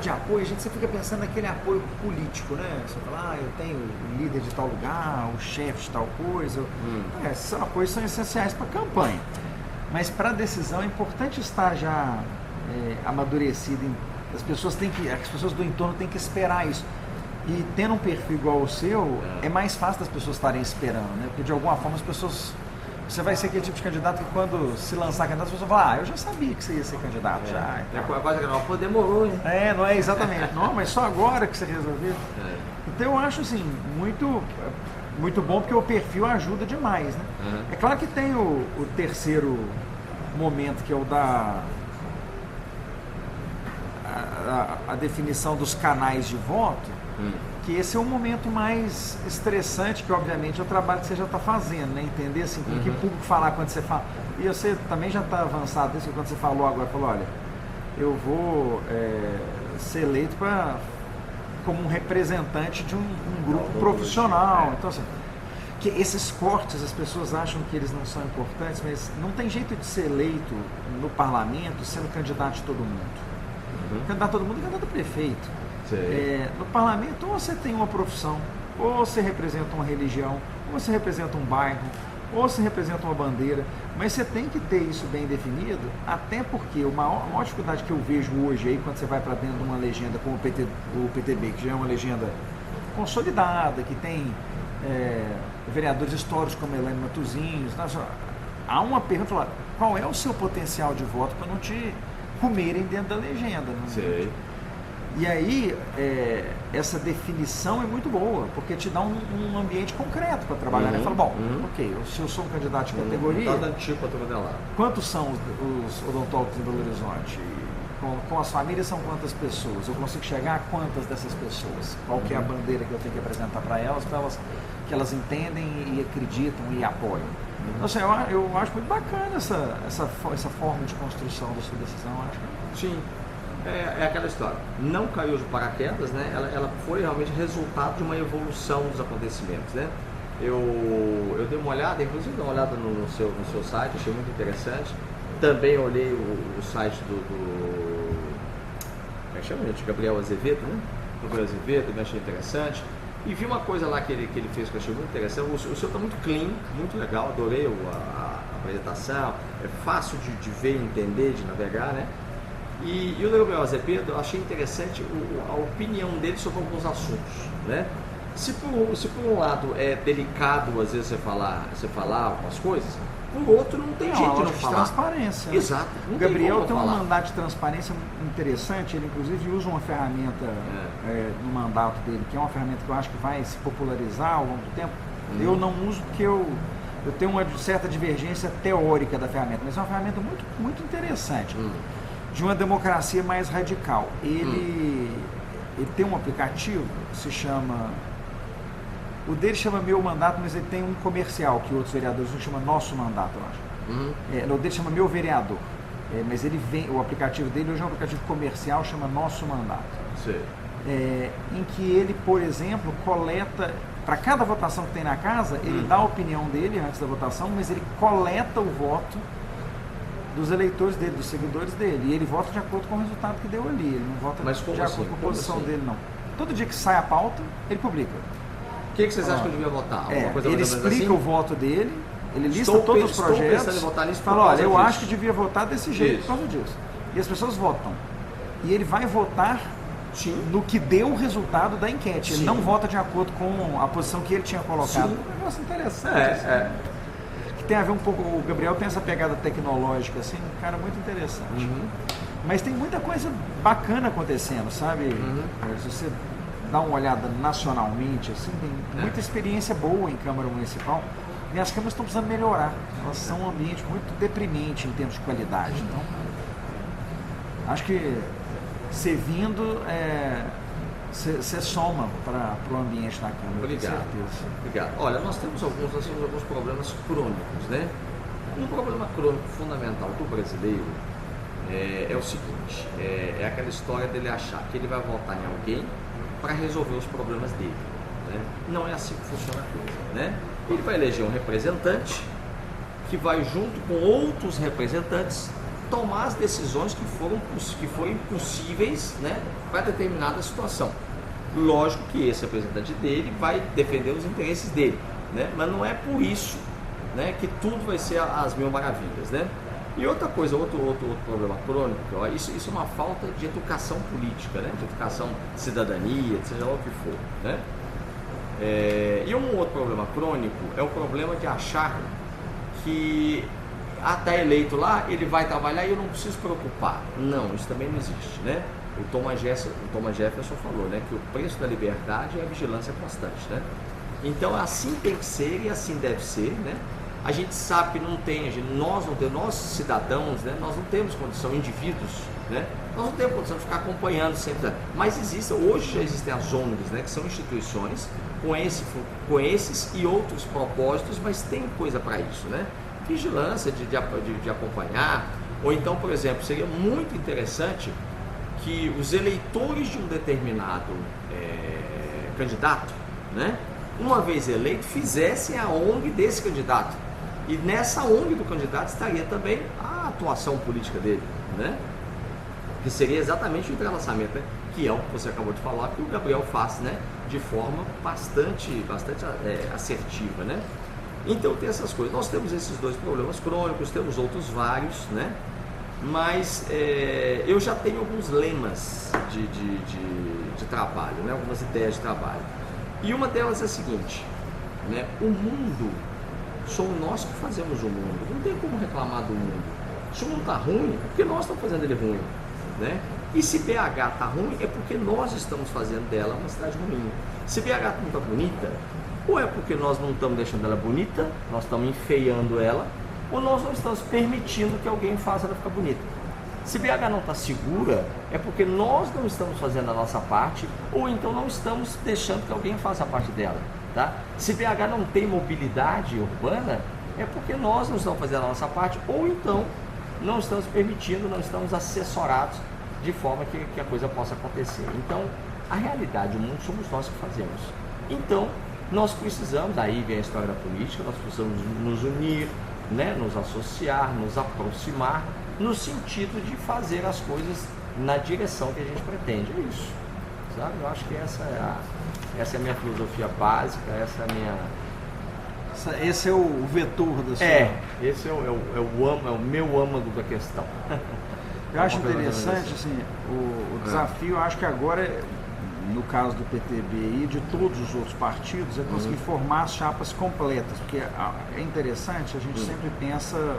de apoio, a gente sempre fica pensando naquele apoio político, né? Você fala, eu tenho o líder de tal lugar, o chefe de tal coisa. Esses apoios são essenciais para a campanha. Mas para a decisão é importante estar já amadurecido. As pessoas do entorno têm que esperar isso. E tendo um perfil igual ao seu, é mais fácil das pessoas estarem esperando, né? Porque de alguma forma as pessoas... Você vai ser aquele tipo de candidato que quando se lançar candidato, as pessoas vão falar, eu já sabia que você ia ser candidato já. Quase que não, demorou, hein? Não é exatamente. Não, mas só agora que você resolveu. Então eu acho assim, muito bom, porque o perfil ajuda demais, né? É claro que tem o terceiro momento, que é o da a definição dos canais de voto, que esse é o momento mais estressante, que obviamente é o trabalho que você já está fazendo, né? Entender assim, com que público falar quando você fala. E você também já está avançado nisso, quando você falou agora, olha, eu vou ser eleito como um representante de um grupo profissional. Então, assim, que esses cortes, as pessoas acham que eles não são importantes, mas não tem jeito de ser eleito no parlamento sendo candidato de todo mundo. Candidato a todo mundo é candidato a prefeito. No parlamento, ou você tem uma profissão, ou você representa uma religião, ou você representa um bairro, ou você representa uma bandeira, mas você tem que ter isso bem definido, até porque a maior dificuldade que eu vejo hoje aí, quando você vai para dentro de uma legenda como o PTB, que já é uma legenda consolidada, que tem vereadores históricos como Elaine Matosinhos, há uma pergunta, qual é o seu potencial de voto para não te comerem dentro da legenda? Né? E aí, essa definição é muito boa, porque te dá um ambiente concreto para trabalhar. Né? Fala, ok, se eu sou um candidato de categoria, quantos são os odontólogos em Belo Horizonte? Com as famílias são quantas pessoas? Eu consigo chegar a quantas dessas pessoas? Qual que é a bandeira que eu tenho que apresentar para elas, que elas entendem e acreditam e apoiam? Então, assim, eu acho muito bacana essa forma de construção da sua decisão. Acho que... Sim. É aquela história, não caiu de paraquedas, né? Ela foi realmente resultado de uma evolução dos acontecimentos, né? Eu dei uma olhada, inclusive dei uma olhada no seu site, achei muito interessante. Também olhei o site como é que chama, gente? Gabriel Azevedo, né? Gabriel Azevedo, também achei interessante. E vi uma coisa lá que ele fez que eu achei muito interessante. O seu está muito clean, muito legal, adorei a apresentação, é fácil de ver, entender, de navegar, né? E o Gabriel Azevedo, eu achei interessante a opinião dele sobre alguns assuntos, né? Se por um lado é delicado, às vezes, você falar algumas coisas, por outro não tem jeito de não falar. Transparência. Né? Exato. O Gabriel tem um mandato de transparência interessante, ele inclusive usa uma ferramenta no mandato dele, que é uma ferramenta que eu acho que vai se popularizar ao longo do tempo. Eu não uso porque eu tenho uma certa divergência teórica da ferramenta, mas é uma ferramenta muito, muito interessante. De uma democracia mais radical. Ele tem um aplicativo que se chama... O dele chama Meu Mandato, mas ele tem um comercial que outros vereadores não chamam Nosso Mandato, eu acho. O dele chama Meu Vereador. Mas o aplicativo dele hoje é um aplicativo comercial, chama Nosso Mandato. Em que ele, por exemplo, coleta... Para cada votação que tem na casa, ele dá a opinião dele antes da votação, mas ele coleta o voto dos eleitores dele, dos seguidores dele, e ele vota de acordo com o resultado que deu ali, ele não vota de acordo com a posição dele, não. Todo dia que sai a pauta, ele publica. O que vocês acham que eu devia votar? Ele explica o voto dele, ele lista todos os projetos, fala, olha, eu acho que devia votar desse jeito por causa disso. E as pessoas votam. E ele vai votar no que deu o resultado da enquete. Ele não vota de acordo com a posição que ele tinha colocado. É um negócio interessante. Tem a ver um pouco, o Gabriel tem essa pegada tecnológica, assim, um cara muito interessante. Mas tem muita coisa bacana acontecendo, sabe? Se você dá uma olhada nacionalmente, assim, tem muita experiência boa em Câmara Municipal. E as câmaras estão precisando melhorar. Elas são um ambiente muito deprimente em termos de qualidade. Então, acho que você vindo, você soma para o ambiente da Câmara. Obrigado. Com certeza. Obrigado. Olha, nós temos alguns problemas crônicos, né? Um problema crônico fundamental do brasileiro é o seguinte, é aquela história dele achar que ele vai votar em alguém para resolver os problemas dele, né? Não é assim que funciona a coisa, né? Ele vai eleger um representante que vai junto com outros representantes tomar as decisões que forem possíveis, né, para determinada situação. Lógico que esse representante dele vai defender os interesses dele, né, mas não é por isso, né, que tudo vai ser as mil maravilhas, né? E outra coisa, outro problema crônico, isso é uma falta de educação política, né, de educação de cidadania, seja lá o que for, né? E um outro problema crônico é o problema de achar que até eleito lá, ele vai trabalhar e eu não preciso preocupar. Não, isso também não existe, né? O Thomas Jefferson falou, né, que o preço da liberdade é a vigilância constante, né? Então assim tem que ser e assim deve ser, né? A gente sabe que nós cidadãos, né, nós não temos condição, indivíduos, né, nós não temos condição de ficar acompanhando sempre, mas hoje já existem as ONGs, né, que são instituições com esses e outros propósitos, mas tem coisa para isso, né? Vigilância de acompanhar, ou então, por exemplo, seria muito interessante que os eleitores de um determinado candidato, né, uma vez eleito, fizessem a ONG desse candidato. E nessa ONG do candidato estaria também a atuação política dele, né? Que seria exatamente o entrelaçamento, né? Que é o que você acabou de falar, que o Gabriel faz, né, de forma bastante assertiva, né? Então tem essas coisas. Nós temos esses dois problemas crônicos, temos outros vários, né? Mas eu já tenho alguns lemas de trabalho, né? Algumas ideias de trabalho. E uma delas é a seguinte, né? O mundo, somos nós que fazemos o mundo. Não tem como reclamar do mundo. Se o mundo está ruim, é porque nós estamos fazendo ele ruim, né? E se BH está ruim, é porque nós estamos fazendo dela uma cidade ruim. Se BH não está bonita, ou é porque nós não estamos deixando ela bonita, nós estamos enfeiando ela, ou nós não estamos permitindo que alguém faça ela ficar bonita. Se BH não está segura, é porque nós não estamos fazendo a nossa parte, ou então não estamos deixando que alguém faça a parte dela, tá? Se BH não tem mobilidade urbana, é porque nós não estamos fazendo a nossa parte, ou então não estamos permitindo, não estamos assessorados de forma que a coisa possa acontecer. Então, a realidade, o mundo somos nós que fazemos. Então, nós precisamos, aí vem a história da política, nós precisamos nos unir, né, nos associar, nos aproximar, no sentido de fazer as coisas na direção que a gente pretende. É isso, sabe? Eu acho que essa é a minha filosofia básica, essa é a minha... Esse é o vetor da sua... Esse é o meu âmago da questão. Eu acho interessante, assim, o desafio, eu acho que agora, no caso do PTB e de todos os outros partidos, é conseguir formar as chapas completas, porque é interessante, a gente sempre pensa...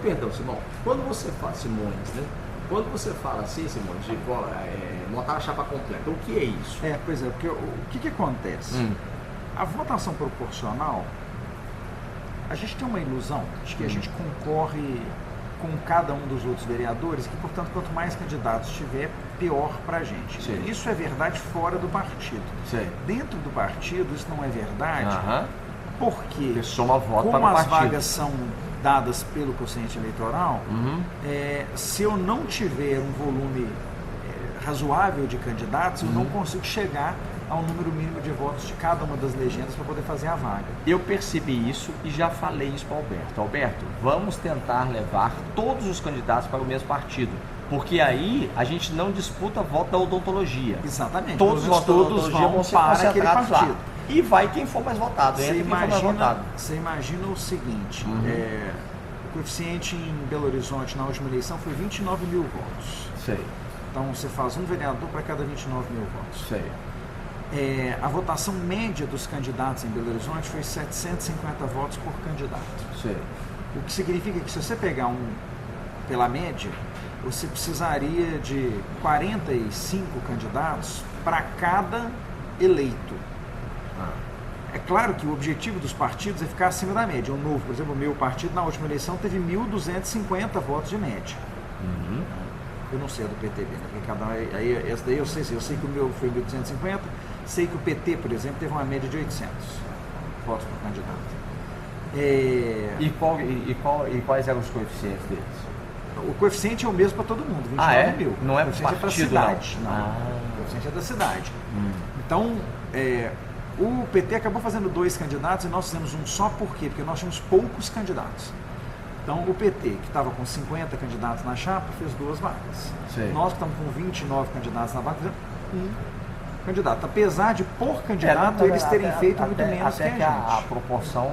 Perdão, Simão, quando você fala, Simões, né? Quando você fala assim, Simões, de montar a chapa completa, o que é isso? Pois é, porque o que acontece? A votação proporcional, a gente tem uma ilusão de que a gente concorre com cada um dos outros vereadores, que, portanto, quanto mais candidatos tiver, pior para a gente. Sim. Isso é verdade fora do partido. Sim. Dentro do partido, isso não é verdade, porque soma voto como para o as partido. vagas são dadas pelo quociente eleitoral, se eu não tiver um volume razoável de candidatos, eu não consigo chegar ao número mínimo de votos de cada uma das legendas para poder fazer a vaga. Eu percebi isso e já falei isso para o Alberto. Alberto, vamos tentar levar todos os candidatos para o mesmo partido, porque aí a gente não disputa voto da odontologia. Exatamente. Todos os votos da odontologia vão ser para aquele concentrados lá. partido. E vai quem for mais votado. Você imagina o seguinte, o coeficiente em Belo Horizonte na última eleição foi 29 mil votos. Sei. Então você faz um vereador para cada 29 mil votos. Sei. A votação média dos candidatos em Belo Horizonte foi 750 votos por candidato. Sei. O que significa que se você pegar pela média, você precisaria de 45 candidatos para cada eleito. É claro que o objetivo dos partidos é ficar acima da média. O novo, por exemplo, o meu partido na última eleição teve 1.250 votos de média. Eu não sei a do PTB, né? Porque cada essa daí eu sei que o meu foi 1.250, sei que o PT, por exemplo, teve uma média de 800 votos por candidato. E quais eram os coeficientes deles? O coeficiente é o mesmo para todo mundo, 29 mil. Não é o coeficiente partido, é para cidade. Não. O coeficiente é da cidade. Então, o PT acabou fazendo 2 candidatos e nós fizemos um só. Por quê? Porque nós tínhamos poucos candidatos. Então, o PT, que estava com 50 candidatos na chapa, fez 2 vagas. Sei. Nós que estamos com 29 candidatos na vaga, fizemos 1 candidato. Apesar de, por candidato, eles terem feito muito menos que a gente. A proporção